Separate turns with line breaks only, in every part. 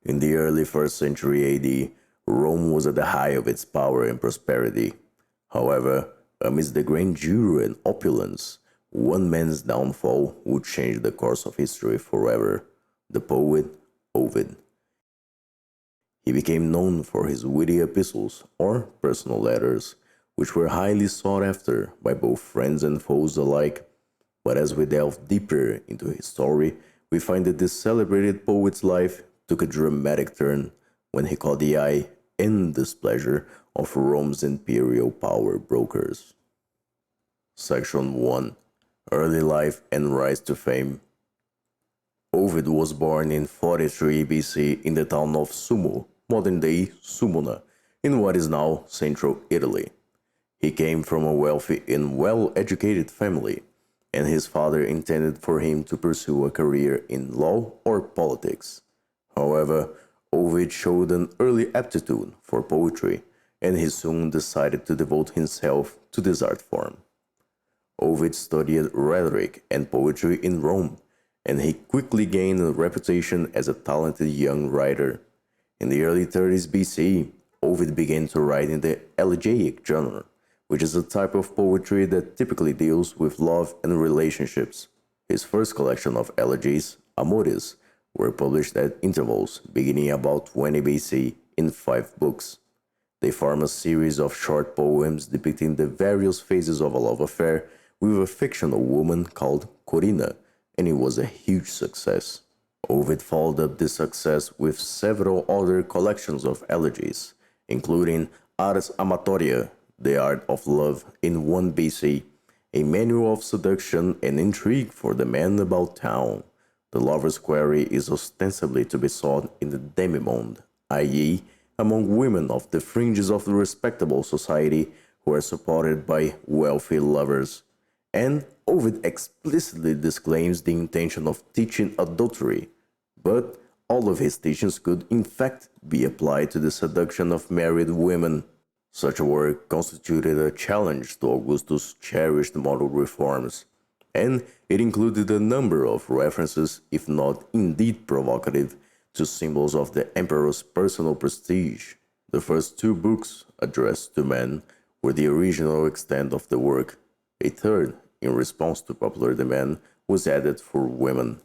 In the early 1st century AD, Rome was at the height of its power and prosperity. However, amidst the grandeur and opulence, one man's downfall would change the course of history forever: the poet Ovid. He became known for his witty epistles, or personal letters, which were highly sought after by both friends and foes alike. But as we delve deeper into his story, we find that this celebrated poet's life took a dramatic turn when he caught the eye and displeasure of Rome's imperial power brokers. Section 1: Early Life and Rise to Fame. Ovid was born in 43 BC in the town of Sumo, modern-day Sumona, in what is now central Italy. He came from a wealthy and well-educated family, and his father intended for him to pursue a career in law or politics. However, Ovid showed an early aptitude for poetry, and he soon decided to devote himself to this art form. Ovid studied rhetoric and poetry in Rome, and he quickly gained a reputation as a talented young writer. In the early 30s BC, Ovid began to write in the elegiac genre, which is a type of poetry that typically deals with love and relationships. His first collection of elegies, Amores, were published at intervals beginning about 20 BC in 5 books. They form a series of short poems depicting the various phases of a love affair with a fictional woman called Corinna, and it was a huge success. Ovid followed up this success with several other collections of elegies, including Ars Amatoria, The Art of Love, in 1 BC, a manual of seduction and intrigue for the man about town. The lover's quarry is ostensibly to be sought in the demimonde, i.e., among women of the fringes of the respectable society who are supported by wealthy lovers. And Ovid explicitly disclaims the intention of teaching adultery, but all of his teachings could in fact be applied to the seduction of married women. Such a work constituted a challenge to Augustus' cherished moral reforms, and it included a number of references, if not indeed provocative, to symbols of the emperor's personal prestige. The first 2 books, addressed to men, were the original extent of the work. A third, in response to popular demand, was added for women.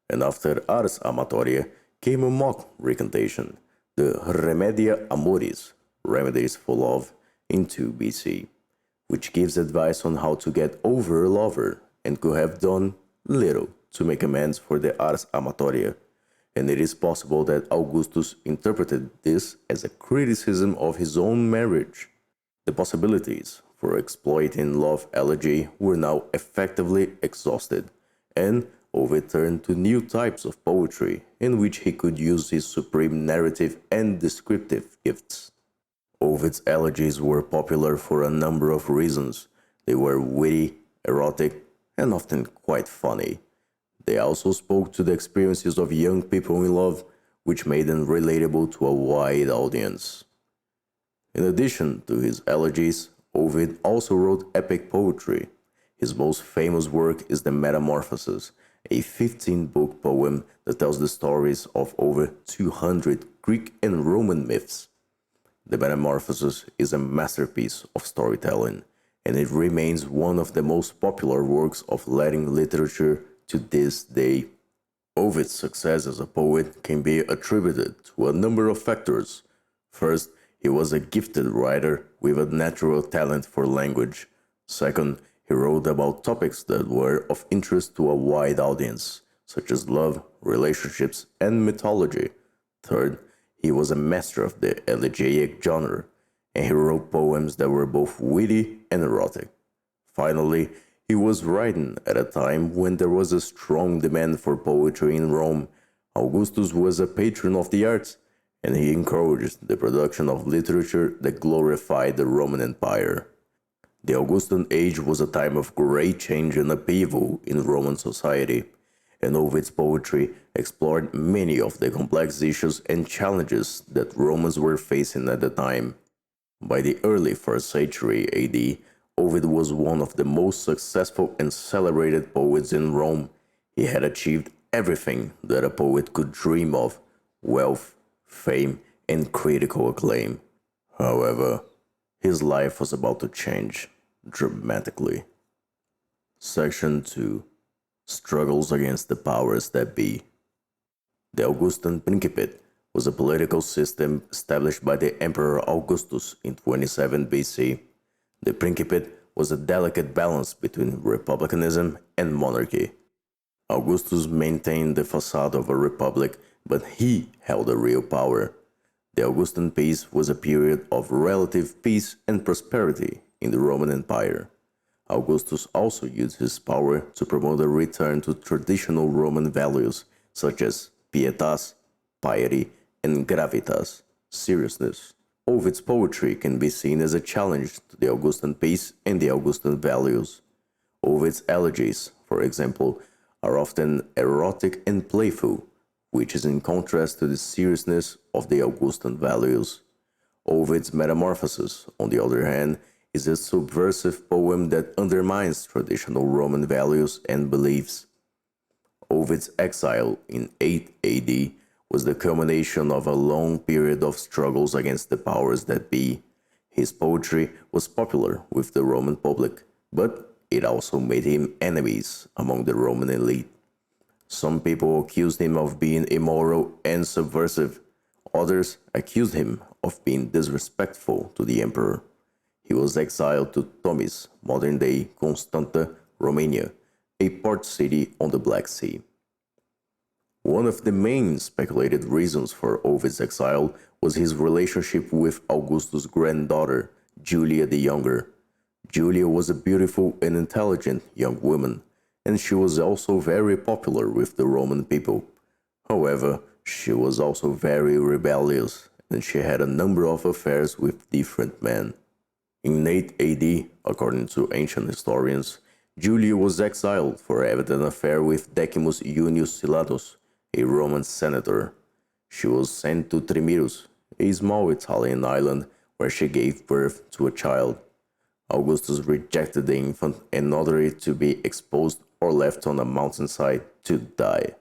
And after Ars Amatoria came a mock recantation, the Remedia Amoris, Remedies for Love, in 2 BC, which gives advice on how to get over a lover and could have done little to make amends for the Ars Amatoria, and it is possible that Augustus interpreted this as a criticism of his own marriage. The possibilities for exploiting love elegy were now effectively exhausted, and Ovid turned to new types of poetry in which he could use his supreme narrative and descriptive gifts. Ovid's elegies were popular for a number of reasons. They were witty, erotic, and often quite funny. They also spoke to the experiences of young people in love, which made them relatable to a wide audience. In addition to his elegies, Ovid also wrote epic poetry. His most famous work is the Metamorphoses, a 15-book poem that tells the stories of over 200 Greek and Roman myths. The Metamorphoses is a masterpiece of storytelling, and it remains one of the most popular works of Latin literature to this day. Ovid's success as a poet can be attributed to a number of factors. First, he was a gifted writer with a natural talent for language. Second, he wrote about topics that were of interest to a wide audience, such as love, relationships, and mythology. Third, he was a master of the elegiac genre, and he wrote poems that were both witty and erotic. Finally, he was writing at a time when there was a strong demand for poetry in Rome. Augustus was a patron of the arts, and he encouraged the production of literature that glorified the Roman Empire. The Augustan age was a time of great change and upheaval in Roman society, and Ovid's poetry explored many of the complex issues and challenges that Romans were facing at the time. By the early 1st century AD, Ovid was one of the most successful and celebrated poets in Rome. He had achieved everything that a poet could dream of: wealth, fame, and critical acclaim. However, his life was about to change dramatically. Section 2. Struggles against the powers that be. The Augustan Principate was a political system established by the Emperor Augustus in 27 BC. The Principate was a delicate balance between republicanism and monarchy. Augustus maintained the facade of a republic, but he held the real power. The Augustan peace was a period of relative peace and prosperity in the Roman Empire. Augustus also used his power to promote a return to traditional Roman values such as pietas, piety, and gravitas, seriousness. Ovid's poetry can be seen as a challenge to the Augustan peace and the Augustan values. Ovid's elegies, for example, are often erotic and playful, which is in contrast to the seriousness of the Augustan values. Ovid's Metamorphoses, on the other hand, is a subversive poem that undermines traditional Roman values and beliefs. Ovid's Exile in 8 AD was the culmination of a long period of struggles against the powers that be. His poetry was popular with the Roman public, but it also made him enemies among the Roman elite. Some people accused him of being immoral and subversive. Others accused him of being disrespectful to the emperor. He was exiled to Tomis, modern-day Constanta, Romania, a port city on the Black Sea. One of the main speculated reasons for Ovid's exile was his relationship with Augustus' granddaughter, Julia the Younger. Julia was a beautiful and intelligent young woman, and she was also very popular with the Roman people. However, she was also very rebellious, and she had a number of affairs with different men. In 8 AD, according to ancient historians, Julia was exiled for having an affair with Decimus Junius Silanus, a Roman senator. She was sent to Trimirus, a small Italian island where she gave birth to a child. Augustus rejected the infant and ordered it to be exposed or left on a mountainside to die.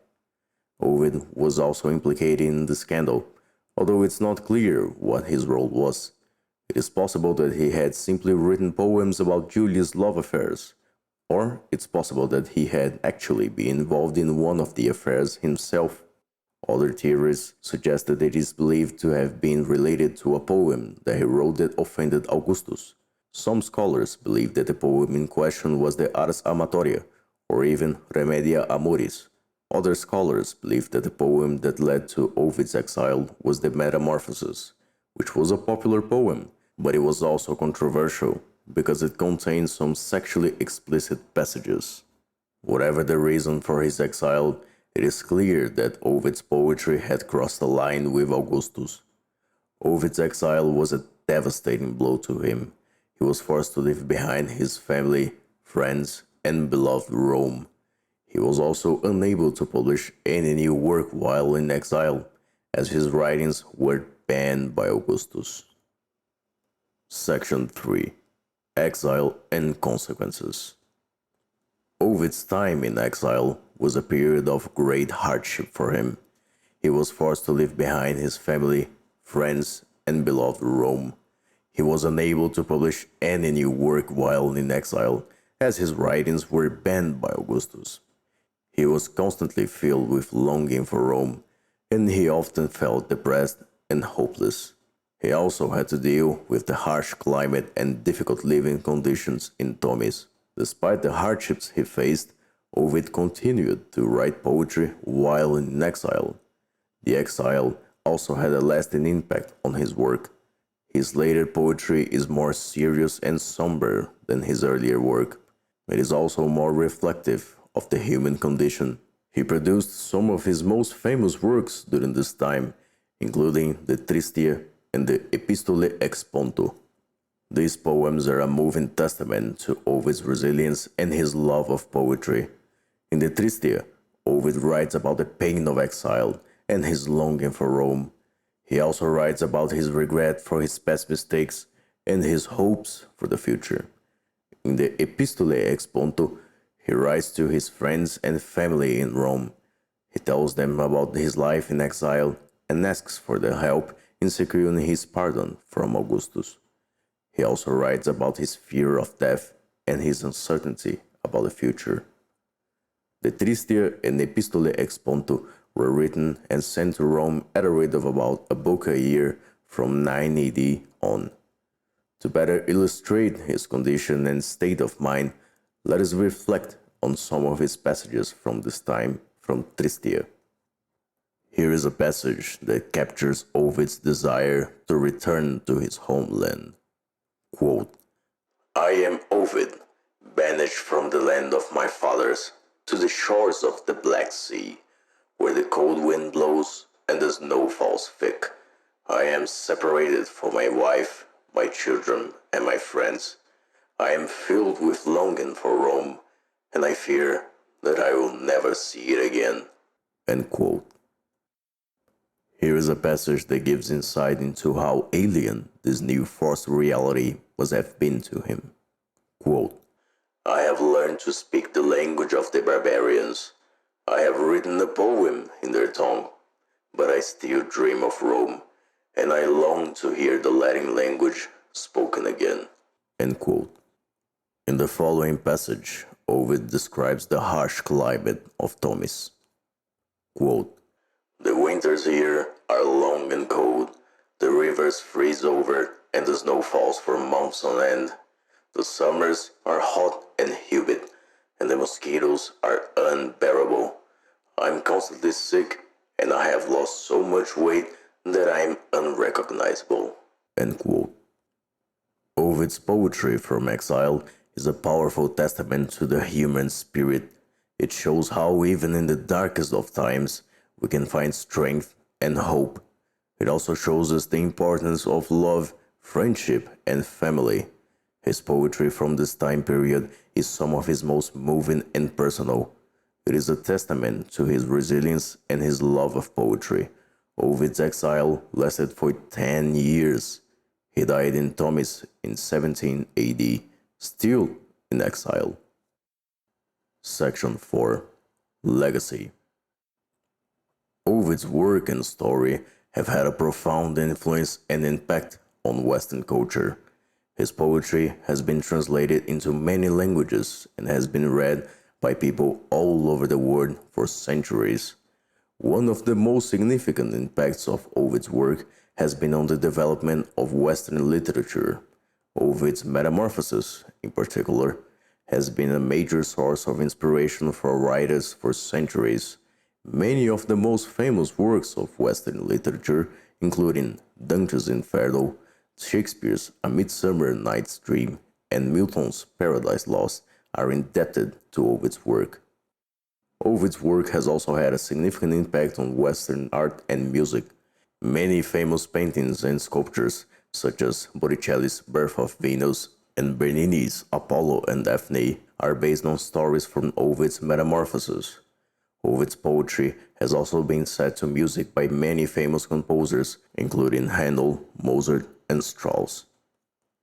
Ovid was also implicated in the scandal, although it's not clear what his role was. It is possible that he had simply written poems about Julia's love affairs, or it's possible that he had actually been involved in one of the affairs himself. Other theories suggest that it is believed to have been related to a poem that he wrote that offended Augustus. Some scholars believe that the poem in question was the Ars Amatoria, or even Remedia Amoris. Other scholars believe that the poem that led to Ovid's exile was the Metamorphoses, which was a popular poem, but it was also controversial because it contained some sexually explicit passages. Whatever the reason for his exile, it is clear that Ovid's poetry had crossed a line with Augustus. Ovid's exile was a devastating blow to him. He was forced to leave behind his family, friends, and beloved Rome. He was also unable to publish any new work while in exile, as his writings were banned by Augustus. Section 3. Exile and Consequences. Ovid's time in exile was a period of great hardship for him. He was forced to leave behind his family, friends, and beloved Rome. He was unable to publish any new work while in exile, as his writings were banned by Augustus. He was constantly filled with longing for Rome, and he often felt depressed and hopeless. He also had to deal with the harsh climate and difficult living conditions in Tomis. Despite the hardships he faced, Ovid continued to write poetry while in exile. The exile also had a lasting impact on his work. His later poetry is more serious and somber than his earlier work. It is also more reflective of the human condition. He produced some of his most famous works during this time, including the Tristia and the Epistolae ex Ponto. These poems are a moving testament to Ovid's resilience and his love of poetry. In the Tristia, Ovid writes about the pain of exile and his longing for Rome. He also writes about his regret for his past mistakes and his hopes for the future. In the Epistolae ex Ponto, he writes to his friends and family in Rome. He tells them about his life in exile, and asks for the help in securing his pardon from Augustus. He also writes about his fear of death and his uncertainty about the future. The Tristia and Epistolae ex Ponto were written and sent to Rome at a rate of about a book a year from 9 AD on. To better illustrate his condition and state of mind, let us reflect on some of his passages from this time from Tristia. Here is a passage that captures Ovid's desire to return to his homeland. Quote, I am Ovid, banished from the land of my fathers to the shores of the Black Sea, where the cold wind blows and the snow falls thick. I am separated from my wife, my children, and my friends. I am filled with longing for Rome, and I fear that I will never see it again. End quote. Here is a passage that gives insight into how alien this new forced reality must have been to him. Quote, I have learned to speak the language of the barbarians. I have written a poem in their tongue, but I still dream of Rome, and I long to hear the Latin language spoken again. End quote. In the following passage, Ovid describes the harsh climate of Tomis. Quote, the winters here are long and cold, the rivers freeze over, and the snow falls for months on end. The summers are hot and humid, and the mosquitoes are unbearable. I'm constantly sick, and I have lost so much weight that I am unrecognizable. End quote. Ovid's poetry from exile is a powerful testament to the human spirit. It shows how even in the darkest of times, we can find strength and hope. It also shows us the importance of love, friendship, and family. His poetry from this time period is some of his most moving and personal. It is a testament to his resilience and his love of poetry. Ovid's exile lasted for 10 years. He died in Tomis in 17 AD, still in exile. Section 4. Legacy. Ovid's work and story have had a profound influence and impact on Western culture. His poetry has been translated into many languages and has been read by people all over the world for centuries. One of the most significant impacts of Ovid's work has been on the development of Western literature. Ovid's Metamorphoses, in particular, has been a major source of inspiration for writers for centuries. Many of the most famous works of Western literature, including Dante's Inferno, Shakespeare's A Midsummer Night's Dream, and Milton's Paradise Lost, are indebted to Ovid's work. Ovid's work has also had a significant impact on Western art and music. Many famous paintings and sculptures, such as Botticelli's Birth of Venus and Bernini's Apollo and Daphne, are based on stories from Ovid's Metamorphoses. Ovid's poetry has also been set to music by many famous composers, including Handel, Mozart, and Strauss.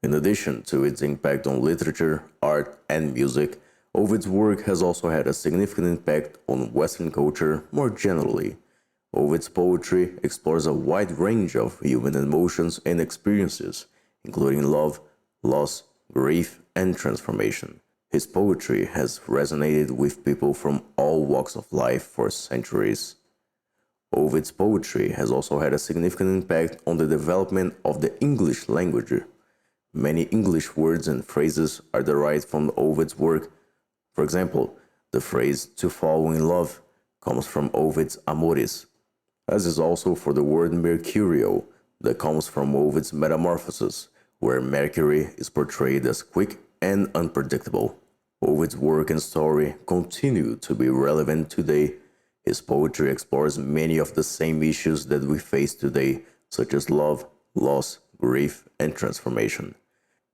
In addition to its impact on literature, art, and music, Ovid's work has also had a significant impact on Western culture more generally. Ovid's poetry explores a wide range of human emotions and experiences, including love, loss, grief, and transformation. His poetry has resonated with people from all walks of life for centuries. Ovid's poetry has also had a significant impact on the development of the English language. Many English words and phrases are derived from Ovid's work. For example, the phrase "to fall in love" comes from Ovid's Amoris, as is also for the word Mercurial that comes from Ovid's Metamorphoses, where Mercury is portrayed as quick and unpredictable. Ovid's work and story continue to be relevant today. His poetry explores many of the same issues that we face today, such as love, loss, grief, and transformation.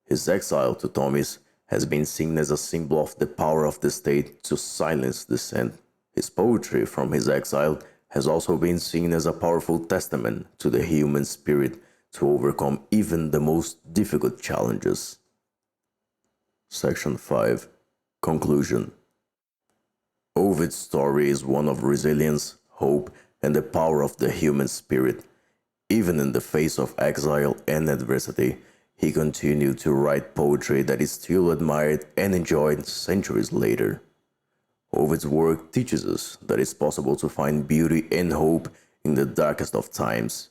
His exile to Tomis has been seen as a symbol of the power of the state to silence dissent. His poetry from his exile has also been seen as a powerful testament to the human spirit to overcome even the most difficult challenges. Section 5. Conclusion. Ovid's story is one of resilience, hope, and the power of the human spirit. Even in the face of exile and adversity, he continued to write poetry that is still admired and enjoyed centuries later. Ovid's work teaches us that it's possible to find beauty and hope in the darkest of times.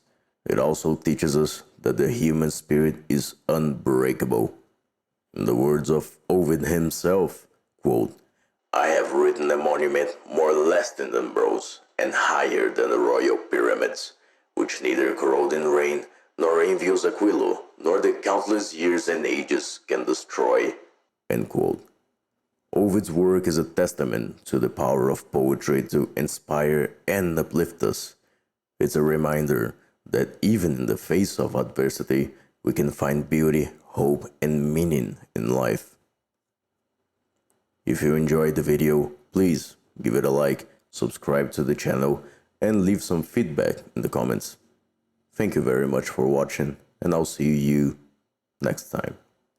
It also teaches us that the human spirit is unbreakable. In the words of Ovid himself, quote, "I have written a monument more lasting than bronze and higher than the royal pyramids, which neither corrode in rain, nor envious Aquilo, nor the countless years and ages can destroy." End quote. Ovid's work is a testament to the power of poetry to inspire and uplift us. It's a reminder that even in the face of adversity, we can find beauty, hope, and meaning in life. If you enjoyed the video, please give it a like, subscribe to the channel, and leave some feedback in the comments. Thank you very much for watching, and I'll see you next time.